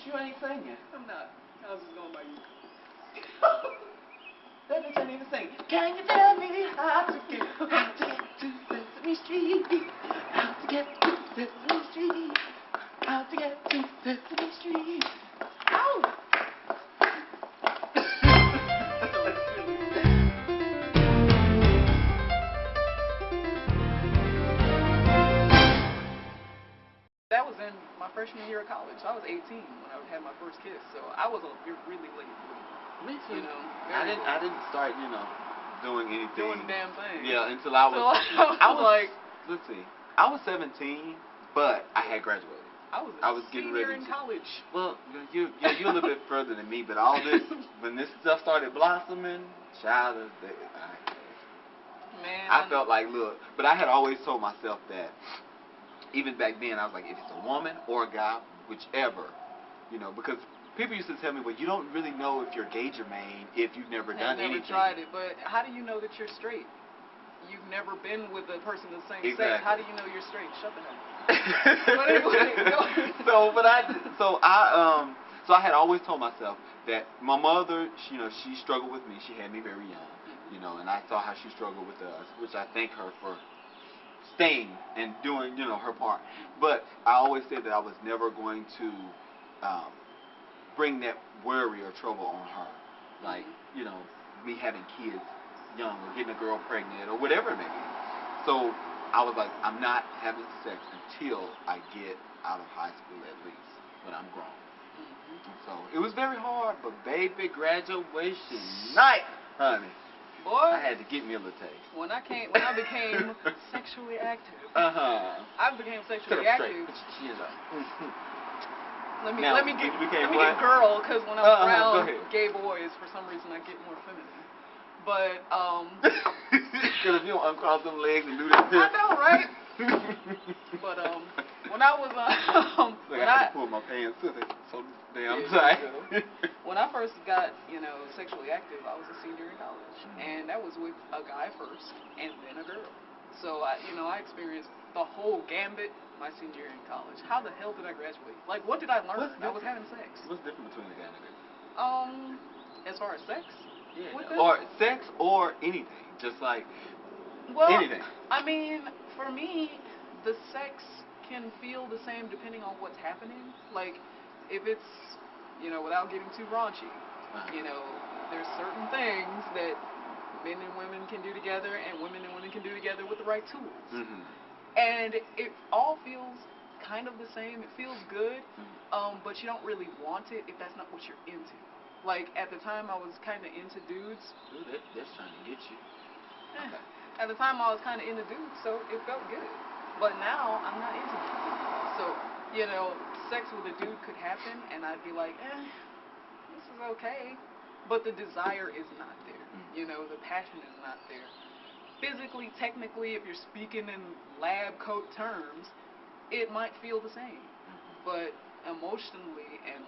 You ain't singing. I'm not. I was just going by you. That bitch ain't even singing. Can you tell me how to get to Sesame Street? How to get to Sesame Street? How to get to Sesame Street? Ow! That was in my freshman year of college. I was 18 when I had my first kiss, so I was really late. Me too. You know, I didn't start, doing anything. Doing the damn thing. Yeah, until I was. So I was like, let's see, I was 17, but I had graduated. I was getting senior ready in to. college. Well, you're a little bit further than me, but all this, when this stuff started blossoming, child, I felt like, look, but I had always told myself that. Even back then, I was like, if it's a woman or a guy, whichever, because people used to tell me, well, you don't really know if you're gay, Jermaine, if you've never done anything. Never tried it, but how do you know that you're straight? You've never been with a person of the same exactly. sex. How do you know you're straight? Shut the hell up. But anyway, go ahead. So I had always told myself that my mother, she struggled with me. She had me very young, and I saw how she struggled with us, which I thank her for staying and doing, her part. But I always said that I was never going to bring that worry or trouble on her. Like, me having kids young or getting a girl pregnant or whatever it may be. So I was like, I'm not having sex until I get out of high school at least, when I'm grown. And so it was very hard, but baby, graduation night, honey. Boy, I had to get me a little taste. When I became sexually active. I became sexually active. Let me get girl, because when I'm around gay boys, for some reason I get more feminine. But because if you don't uncross them legs and do that. I know, right? But when I was I had to pull my pants so damn tight. When I first got, sexually active, I was a senior in college, and that was with a guy first, and then a girl. So I experienced the whole gambit my senior year in college. How the hell did I graduate? Like, what did I learn? I was having sex. What's different between a guy and a girl? As far as sex? Yeah. Or sex or anything, just like anything. I mean, for me, the sex can feel the same depending on what's happening. Like, if it's, without getting too raunchy, there's certain things that men and women can do together and women can do together with the right tools. Mm-hmm. And it all feels kind of the same. It feels good, but you don't really want it if that's not what you're into. Like, at the time, I was kind of into dudes. Dude, that's trying to get you. Okay. At the time, I was kind of into dudes, so it felt good. But now, I'm not into dudes. So, sex with a dude could happen, and I'd be like, this is okay. But the desire is not there. The passion is not there. Physically, technically, if you're speaking in lab coat terms, it might feel the same. But emotionally and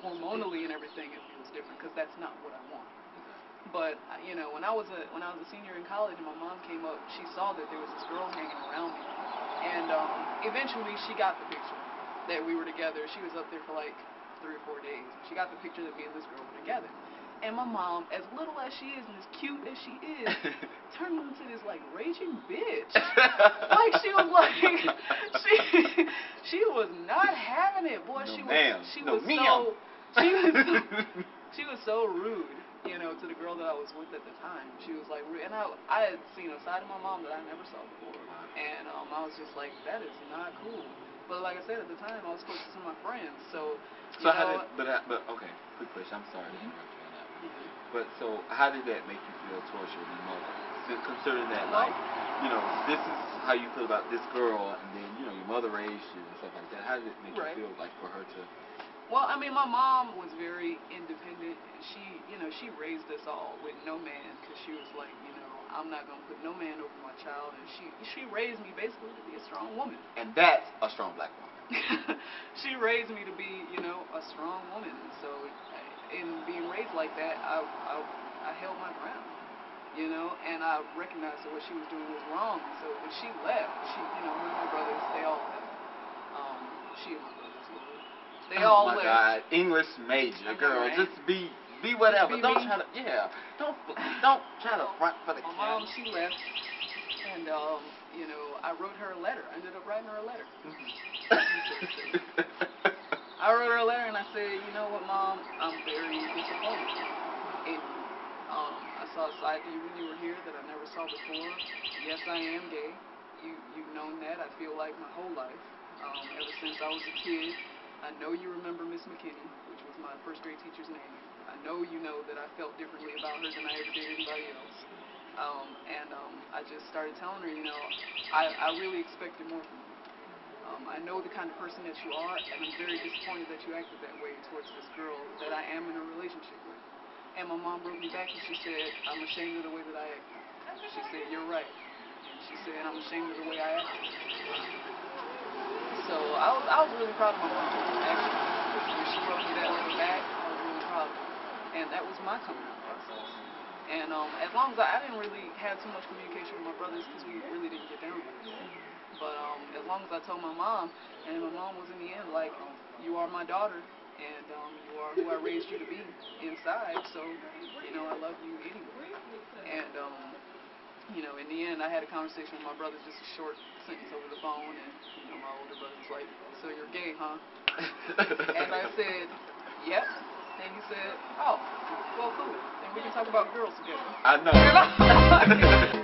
hormonally and everything, it feels different because that's not what I want. But when I was a senior in college and my mom came up, she saw that there was this girl hanging around me, and eventually she got the picture that we were together. She was up there for like 3 or 4 days. She got the picture that me and this girl were together. And my mom, as little as she is and as cute as she is, turned into this like raging bitch. Like she was she was not having it, boy. She was so rude, to the girl that I was with at the time. She was like, and I had seen a side of my mom that I never saw before, and I was just like, that is not cool. But like I said, at the time, I was close to some of my friends, so. So how did? But okay, quick question. I'm sorry to interrupt you on that. But so, how did that make you feel towards your mother? Considering that, this is how you feel about this girl, and then your mother raised you and stuff like that. How did it make you feel like for her to? Well, I mean, my mom was very independent. She raised us all with no man, because she was like, I'm not gonna put no man over my child, and she raised me basically to be a strong woman. And that's a strong black woman. She raised me to be, a strong woman. So, in being raised like that, I held my ground, and I recognized that what she was doing was wrong. So when she left, her and my brothers, they all left. She and my brothers left. They all oh my left. God, English major, girl, right? just be whatever. Be Don't me. try to, don't try to front for the My camera. mom, she left, and you know, I wrote her a letter. I ended up writing her a letter. I wrote her a letter and I said, you know what, Mom, I'm very disappointed in you. I saw a side to you when you were here that I never saw before. Yes, I am gay. You've known that. I feel like my whole life, ever since I was a kid. I know you remember Miss McKinney, which was my first grade teacher's name. I know you know that I felt differently about her than I ever did anybody else. I just started telling her, you know, I really expected more from you. I know the kind of person that you are, and I'm very disappointed that you acted that way towards this girl that I am in a relationship with. And my mom wrote me back and she said, I'm ashamed of the way that I acted. She said, you're right. And she said, I'm ashamed of the way I acted. So I was really proud of my mom, actually. When she wrote me that letter back, I was really proud of her. And that was my coming out process. And as long as I didn't really have too much communication with my brothers because we really didn't get down with it. But as long as I told my mom, and my mom was in the end like, you are my daughter, and you are who I raised you to be inside, so, you know, I love you anyway. And, you know, in the end, I had a conversation with my brother, just a short sentence over the phone, and, you know, my older brother was like, so you're gay, huh? And I said, yep. And he said, oh, well, cool. Then we can talk about girls together. I know.